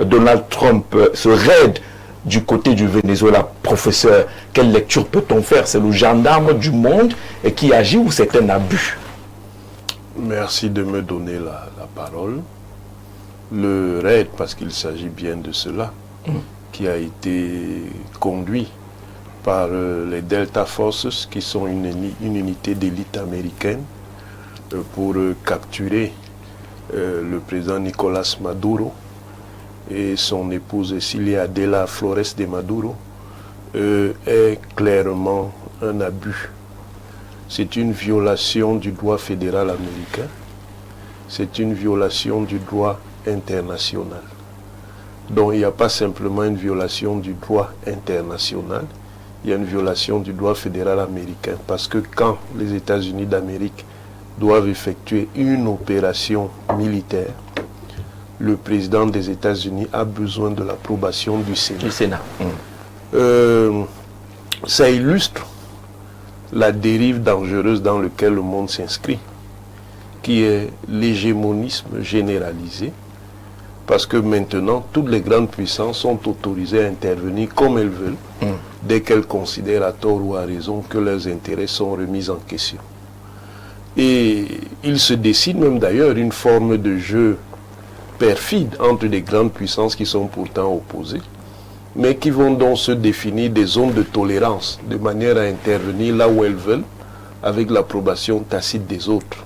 Donald Trump, ce raid du côté du Venezuela, professeur, quelle lecture peut-on faire? C'est le gendarme du monde et qui agit ou c'est un abus? Merci de me donner la parole. Le raid, parce qu'il s'agit bien de cela, qui a été conduit par les Delta Forces, qui sont une unité d'élite américaine, pour capturer le président Nicolas Maduro et son épouse Cilia de la Flores de Maduro, est clairement un abus. C'est une violation du droit fédéral américain, c'est une violation du droit international. Donc il n'y a pas simplement une violation du droit international, il y a une violation du droit fédéral américain, parce que quand les États-Unis d'Amérique doivent effectuer une opération militaire, le président des États-Unis a besoin de l'approbation du Sénat. Ça illustre la dérive dangereuse dans laquelle le monde s'inscrit, qui est l'hégémonisme généralisé, parce que maintenant, toutes les grandes puissances sont autorisées à intervenir comme elles veulent, dès qu'elles considèrent à tort ou à raison que leurs intérêts sont remis en question. Et il se décide même d'ailleurs une forme de jeu perfide entre des grandes puissances qui sont pourtant opposées, mais qui vont donc se définir des zones de tolérance, de manière à intervenir là où elles veulent, avec l'approbation tacite des autres.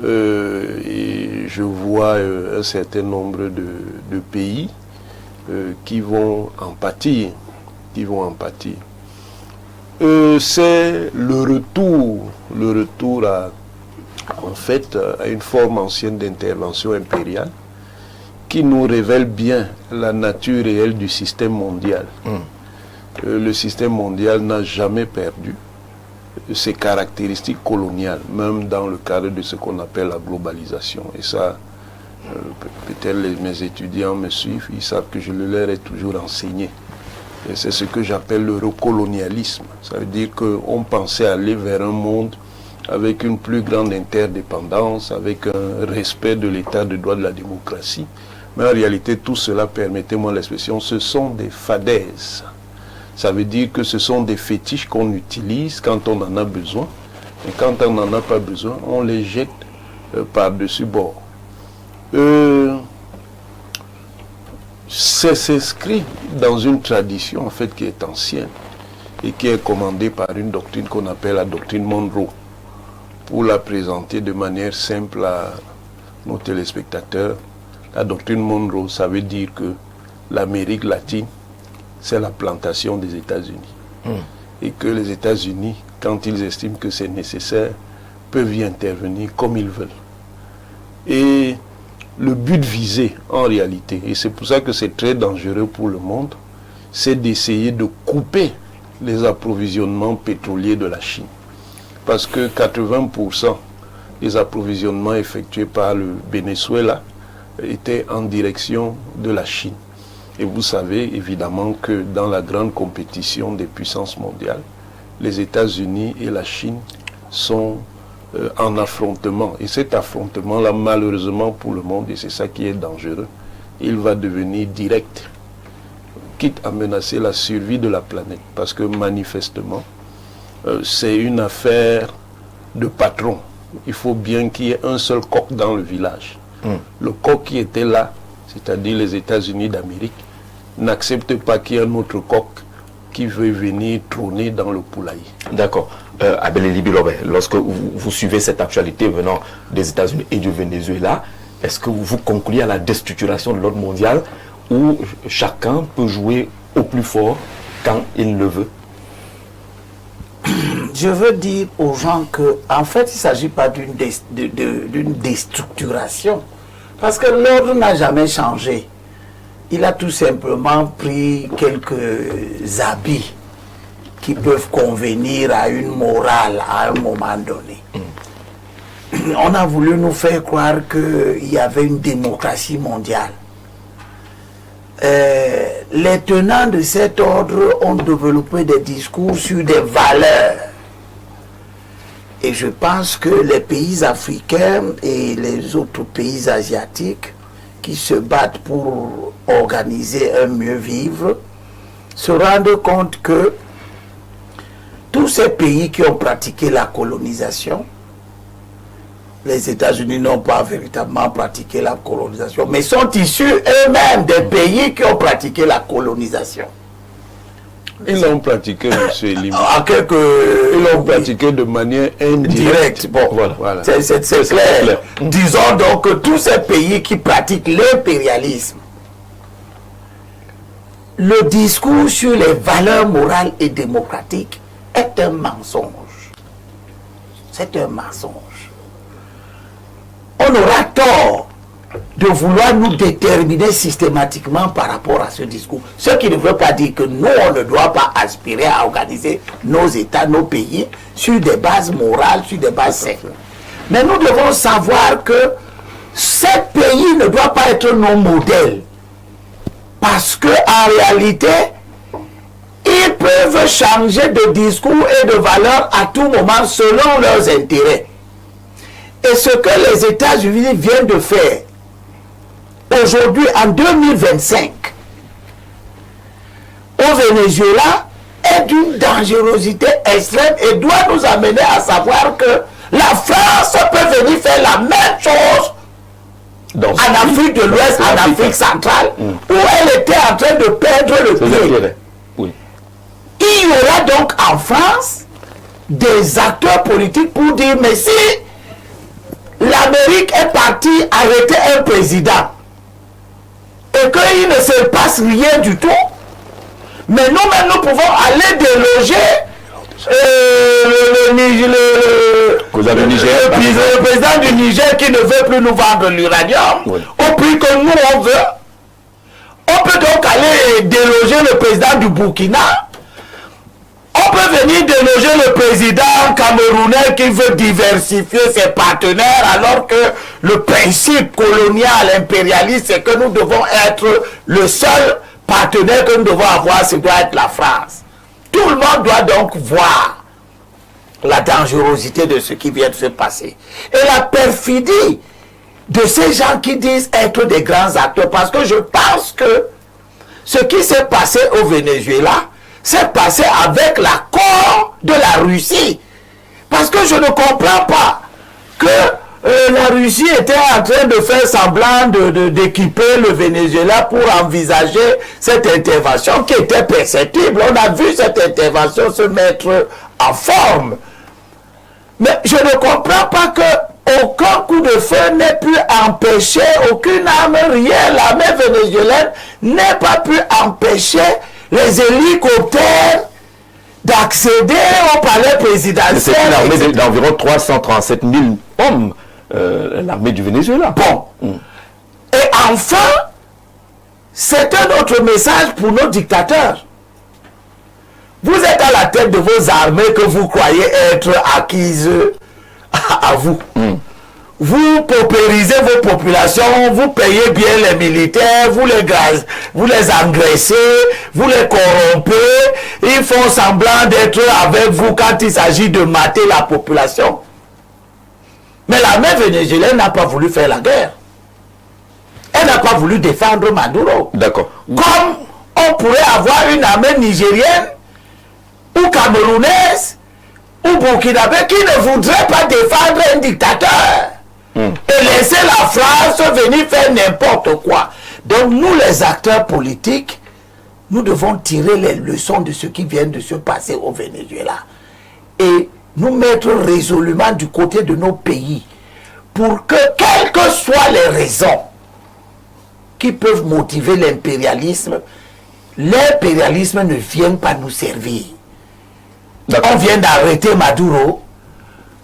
Et je vois un certain nombre de pays qui vont en pâtir. C'est le retour à une forme ancienne d'intervention impériale qui nous révèle bien la nature réelle du système mondial. Le système mondial n'a jamais perdu ses caractéristiques coloniales, même dans le cadre de ce qu'on appelle la globalisation. Et ça, peut-être mes étudiants me suivent, ils savent que je le leur ai toujours enseigné. Et c'est ce que j'appelle le recolonialisme. Ça veut dire qu'on pensait aller vers un monde avec une plus grande interdépendance, avec un respect de l'état de droit de la démocratie. Mais en réalité, tout cela, permettez-moi l'expression, ce sont des fadaises. Ça veut dire que ce sont des fétiches qu'on utilise quand on en a besoin. Et quand on n'en a pas besoin, on les jette par-dessus bord. C'est s'inscrit dans une tradition en fait qui est ancienne et qui est commandée par une doctrine qu'on appelle la doctrine Monroe. Pour la présenter de manière simple à nos téléspectateurs, la doctrine Monroe, ça veut dire que l'Amérique latine, c'est la plantation des États-Unis. Et que les États-Unis, quand ils estiment que c'est nécessaire, peuvent y intervenir comme ils veulent. Et le but visé, en réalité, et c'est pour ça que c'est très dangereux pour le monde, c'est d'essayer de couper les approvisionnements pétroliers de la Chine. Parce que 80% des approvisionnements effectués par le Venezuela étaient en direction de la Chine. Et vous savez évidemment que dans la grande compétition des puissances mondiales, les États-Unis et la Chine sont en affrontement. Et cet affrontement-là, malheureusement pour le monde, et c'est ça qui est dangereux, il va devenir direct, quitte à menacer la survie de la planète. Parce que manifestement, c'est une affaire de patron. Il faut bien qu'il y ait un seul coq dans le village. Le coq qui était là, c'est-à-dire les États-Unis d'Amérique, n'accepte pas qu'il y ait un autre coq qui veut venir trôner dans le poulailler. D'accord. Abel Bilobe, lorsque vous suivez cette actualité venant des États-Unis et du Venezuela, est-ce que vous concluez à la déstructuration de l'ordre mondial où chacun peut jouer au plus fort quand il le veut? Je veux dire aux gens que, en fait, il ne s'agit pas d'une déstructuration. Parce que l'ordre n'a jamais changé. Il a tout simplement pris quelques habits qui peuvent convenir à une morale à un moment donné. On a voulu nous faire croire qu'il y avait une démocratie mondiale. Les tenants de cet ordre ont développé des discours sur des valeurs. Et je pense que les pays africains et les autres pays asiatiques qui se battent pour organiser un mieux vivre se rendent compte que tous ces pays qui ont pratiqué la colonisation, les États-Unis n'ont pas véritablement pratiqué la colonisation, mais sont issus eux-mêmes des pays qui ont pratiqué la colonisation. Ils l'ont pratiqué, M. Elim. Ils l'ont pratiqué de manière indirecte. Bon, voilà. C'est clair. Disons donc que tous ces pays qui pratiquent l'impérialisme, le discours sur les valeurs morales et démocratiques est un mensonge. C'est un mensonge. On aura tort de vouloir nous déterminer systématiquement par rapport à ce discours. Ce qui ne veut pas dire que nous, on ne doit pas aspirer à organiser nos États, nos pays, sur des bases morales, sur des bases saines. Mais nous devons savoir que ces pays ne doivent pas être nos modèles. Parce qu'en réalité, ils peuvent changer de discours et de valeur à tout moment selon leurs intérêts. Et ce que les États-Unis viennent de faire aujourd'hui, en 2025, au Venezuela, est d'une dangerosité extrême et doit nous amener à savoir que la France peut venir faire la même chose en Afrique de l'Ouest, en Afrique centrale, où elle était en train de perdre le pied. Oui. Il y aura donc en France des acteurs politiques pour dire, mais si l'Amérique est partie arrêter un président et qu'il ne se passe rien du tout, mais nous-mêmes nous pouvons aller déloger le président du Niger qui ne veut plus nous vendre l'uranium au prix que nous on veut. On peut donc aller déloger le président du Burkina. On peut venir déloger le président camerounais qui veut diversifier ses partenaires alors que le principe colonial, impérialiste, c'est que nous devons être le seul partenaire que nous devons avoir, ce doit être la France. Tout le monde doit donc voir la dangerosité de ce qui vient de se passer. Et la perfidie de ces gens qui disent être des grands acteurs. Parce que je pense que ce qui s'est passé au Venezuela, s'est passé avec l'accord de la Russie. Parce que je ne comprends pas que la Russie était en train de faire semblant d'équiper le Venezuela pour envisager cette intervention qui était perceptible. On a vu cette intervention se mettre en forme. Mais je ne comprends pas que aucun coup de feu n'ait pu empêcher, aucune arme, rien, l'armée vénézuélienne n'ait pas pu empêcher les hélicoptères d'accéder au palais présidentiel. C'est une armée d'environ 337 000 hommes, l'armée du Venezuela. Bon. Et enfin, c'est un autre message pour nos dictateurs. Vous êtes à la tête de vos armées que vous croyez être acquises à vous. Vous paupérisez vos populations, vous payez bien les militaires, vous les engraissez, vous les corrompez, ils font semblant d'être avec vous quand il s'agit de mater la population. Mais l'armée vénézuélienne n'a pas voulu faire la guerre. Elle n'a pas voulu défendre Maduro. D'accord. Comme on pourrait avoir une armée nigérienne ou camerounaise ou burkinabé qui ne voudrait pas défendre un dictateur. Et laisser la France venir faire n'importe quoi. Donc nous les acteurs politiques, nous devons tirer les leçons de ce qui vient de se passer au Venezuela et nous mettre résolument du côté de nos pays pour que, quelles que soient les raisons qui peuvent motiver l'impérialisme ne vienne pas nous servir. On vient d'arrêter Maduro.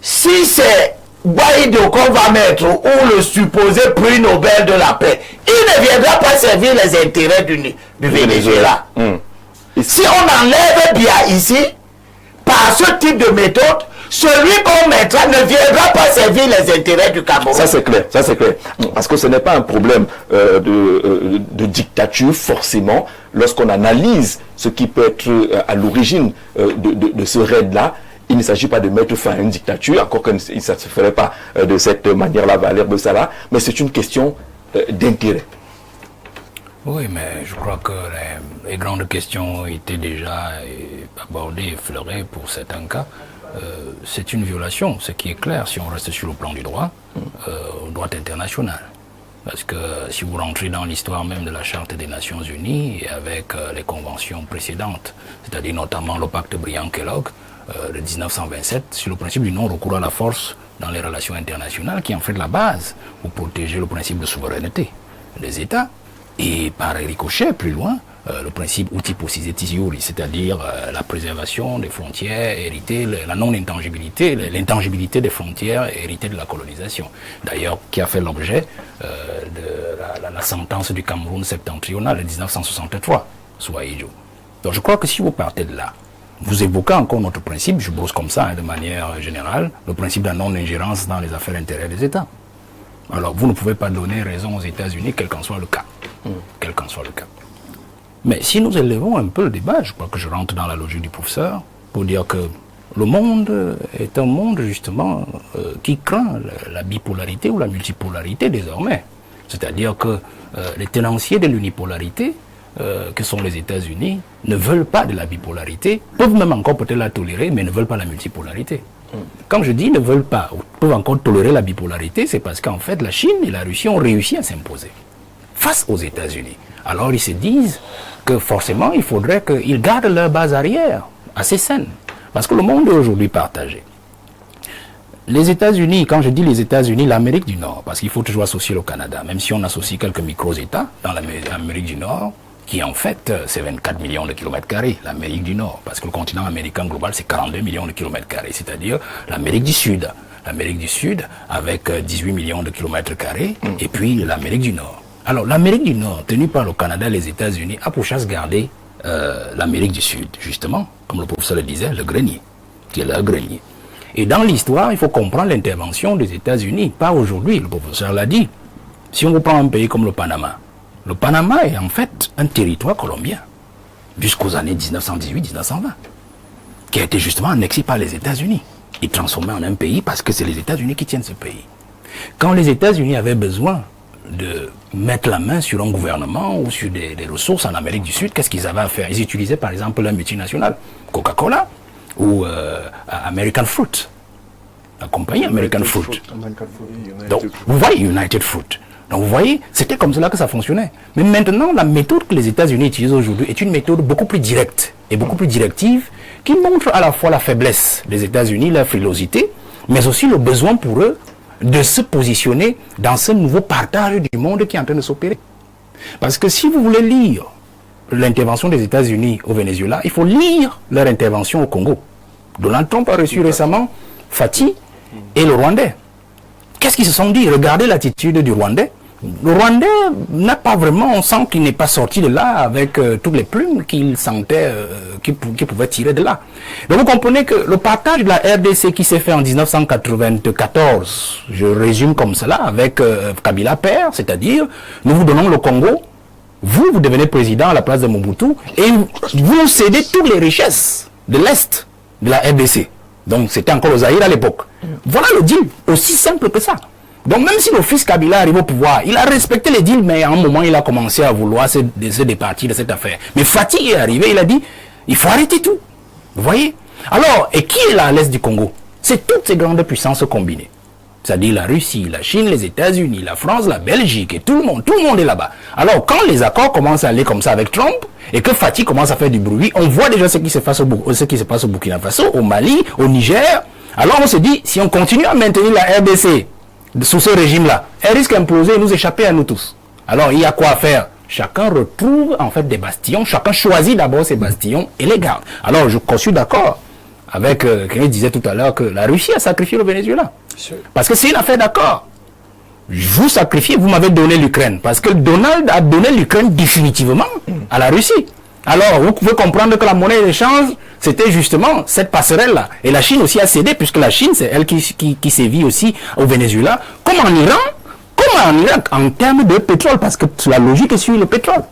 Si c'est Guaido qu'on va mettre ou le supposé prix Nobel de la paix, il ne viendra pas servir les intérêts du Venezuela. Si on enlève bien ici, par ce type de méthode, celui qu'on mettra ne viendra pas servir les intérêts du Cameroun. Ça c'est clair, ça c'est clair. Parce que ce n'est pas un problème de dictature forcément. Lorsqu'on analyse ce qui peut être à l'origine de ce raid-là, il ne s'agit pas de mettre fin à une dictature, encore que ça ne se ferait pas de cette manière-là, Valère Bessala, mais c'est une question d'intérêt. Oui, mais je crois que les grandes questions ont été déjà abordées, effleurées pour certains cas. C'est une violation, ce qui est clair si on reste sur le plan du droit, au droit international. Parce que si vous rentrez dans l'histoire même de la Charte des Nations Unies et avec les conventions précédentes, c'est-à-dire notamment le pacte Briand-Kellogg de 1927 sur le principe du non-recours à la force dans les relations internationales, qui est en fait la base pour protéger le principe de souveraineté des États. Et par ricochet, plus loin, le principe uti possidetis iuris, c'est-à-dire la préservation des frontières héritées, la non-intangibilité, l'intangibilité des frontières héritées de la colonisation. D'ailleurs, qui a fait l'objet de la sentence du Cameroun septentrional de 1963, soit Ijo. Donc je crois que si vous partez de là, vous évoquez encore notre principe, je brosse comme ça de manière générale, le principe de la non-ingérence dans les affaires intérieures des États. Alors vous ne pouvez pas donner raison aux États-Unis, quel qu'en soit le cas. Quel qu'en soit le cas. Mais si nous élevons un peu le débat, je crois que je rentre dans la logique du professeur, pour dire que le monde est un monde justement qui craint la bipolarité ou la multipolarité désormais. C'est-à-dire que les tenanciers de l'unipolarité, que sont les États-Unis, ne veulent pas de la bipolarité, peuvent même encore peut-être la tolérer, mais ne veulent pas la multipolarité. Quand je dis ne veulent pas, ou peuvent encore tolérer la bipolarité, c'est parce qu'en fait la Chine et la Russie ont réussi à s'imposer face aux États-Unis. Alors ils se disent que forcément il faudrait qu'ils gardent leur base arrière assez saine. Parce que le monde est aujourd'hui partagé. Les États-Unis, quand je dis les États-Unis, l'Amérique du Nord, parce qu'il faut toujours associer le Canada, même si on associe quelques micro-États dans l'Amérique du Nord, qui en fait, c'est 24 millions de kilomètres carrés, l'Amérique du Nord, parce que le continent américain global, c'est 42 millions de kilomètres carrés, c'est-à-dire l'Amérique du Sud. L'Amérique du Sud, avec 18 millions de kilomètres carrés, et puis l'Amérique du Nord. Alors, l'Amérique du Nord, tenue par le Canada et les États-Unis, a pour chasse garder l'Amérique du Sud, justement, comme le professeur le disait, le grenier, qui est leur grenier. Et dans l'histoire, il faut comprendre l'intervention des États-Unis, pas aujourd'hui, le professeur l'a dit. Si on vous prend un pays comme le Panama est en fait un territoire colombien, jusqu'aux années 1918-1920, qui a été justement annexé par les États-Unis et transformé en un pays parce que c'est les États-Unis qui tiennent ce pays. Quand les États-Unis avaient besoin de mettre la main sur un gouvernement ou sur des ressources en Amérique du Sud, qu'est-ce qu'ils avaient à faire? Ils utilisaient par exemple la multinationale Coca-Cola ou American Fruit, la compagnie American Fruit. Donc, vous voyez, United Fruit. Donc vous voyez, c'était comme cela que ça fonctionnait. Mais maintenant, la méthode que les États-Unis utilisent aujourd'hui est une méthode beaucoup plus directe et beaucoup plus directive qui montre à la fois la faiblesse des États-Unis, leur frilosité, mais aussi le besoin pour eux de se positionner dans ce nouveau partage du monde qui est en train de s'opérer. Parce que si vous voulez lire l'intervention des États-Unis au Venezuela, il faut lire leur intervention au Congo. Donald Trump a reçu récemment Fatih et le Rwandais. Qu'est-ce qu'ils se sont dit? Regardez l'attitude du Rwandais. Le Rwandais n'a pas vraiment, on sent qu'il n'est pas sorti de là avec toutes les plumes qu'il sentait, qu'il pouvait tirer de là. Donc vous comprenez que le partage de la RDC qui s'est fait en 1994, je résume comme cela, avec Kabila père, c'est-à-dire nous vous donnons le Congo, vous devenez président à la place de Mobutu, et vous cédez toutes les richesses de l'Est de la RDC. Donc c'était encore le Zaïre à l'époque. Voilà le deal, aussi simple que ça. Donc même si le fils Kabila arrive au pouvoir, il a respecté les deals, mais à un moment il a commencé à vouloir se départir de cette affaire. Mais Fatih est arrivé, il a dit, il faut arrêter tout. Vous voyez? Alors, et qui est là à l'est du Congo? C'est toutes ces grandes puissances combinées. C'est-à-dire la Russie, la Chine, les États-Unis, la France, la Belgique, et tout le monde est là-bas. Alors quand les accords commencent à aller comme ça avec Trump, et que Fatih commence à faire du bruit, on voit déjà ce qui se passe au Burkina Faso, au Mali, au Niger. Alors on se dit, si on continue à maintenir la RDC sous ce régime-là, elle risque d'imploser et nous échapper à nous tous. Alors il y a quoi à faire? Chacun retrouve en fait des bastions, chacun choisit d'abord ses bastions et les garde. Alors je suis d'accord avec quelqu'un disait tout à l'heure que la Russie a sacrifié le Venezuela. Parce que c'est une affaire d'accord. Vous sacrifiez, vous m'avez donné l'Ukraine. Parce que Donald a donné l'Ukraine définitivement à la Russie. Alors, vous pouvez comprendre que la monnaie d'échange, c'était justement cette passerelle-là. Et la Chine aussi a cédé, puisque la Chine, c'est elle qui sévit aussi au Venezuela, comme en Iran, en termes de pétrole, parce que la logique est sur le pétrole.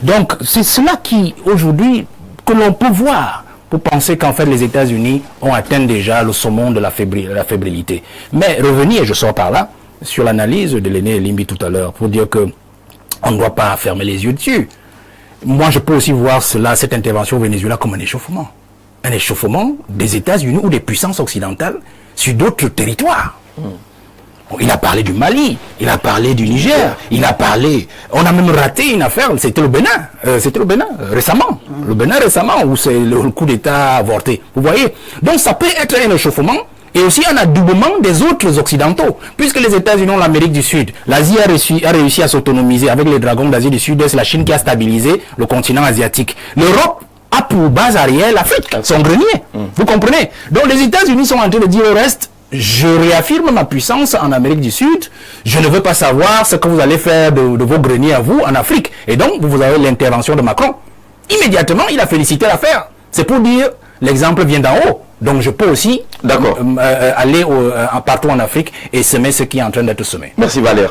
Donc, c'est cela qui, aujourd'hui, que l'on peut voir pour penser qu'en fait, les États-Unis ont atteint déjà le sommet de la fébrilité. Mais revenir, et je sors par là, sur l'analyse de l'aîné Limbi tout à l'heure, pour dire que on ne doit pas fermer les yeux dessus. Moi, je peux aussi voir cette intervention au Venezuela comme un échauffement. Un échauffement des États-Unis ou des puissances occidentales sur d'autres territoires. Il a parlé du Mali, il a parlé du Niger, il a parlé... On a même raté une affaire, c'était le Bénin, récemment. Le Bénin récemment, où c'est le coup d'État avorté. Vous voyez? Donc ça peut être un échauffement et aussi un adoubement des autres occidentaux. Puisque les États-Unis ont l'Amérique du Sud, l'Asie a réussi à s'autonomiser avec les dragons d'Asie du Sud-Est, la Chine qui a stabilisé le continent asiatique. L'Europe a pour base arrière l'Afrique, son grenier. Vous comprenez? Donc les États-Unis sont en train de dire au reste, je réaffirme ma puissance en Amérique du Sud, je ne veux pas savoir ce que vous allez faire de vos greniers à vous en Afrique. Et donc, vous avez l'intervention de Macron. Immédiatement, il a félicité l'affaire. C'est pour dire, l'exemple vient d'en haut. Donc, je peux aussi aller partout en Afrique et semer ce qui est en train d'être semé. Merci Valère.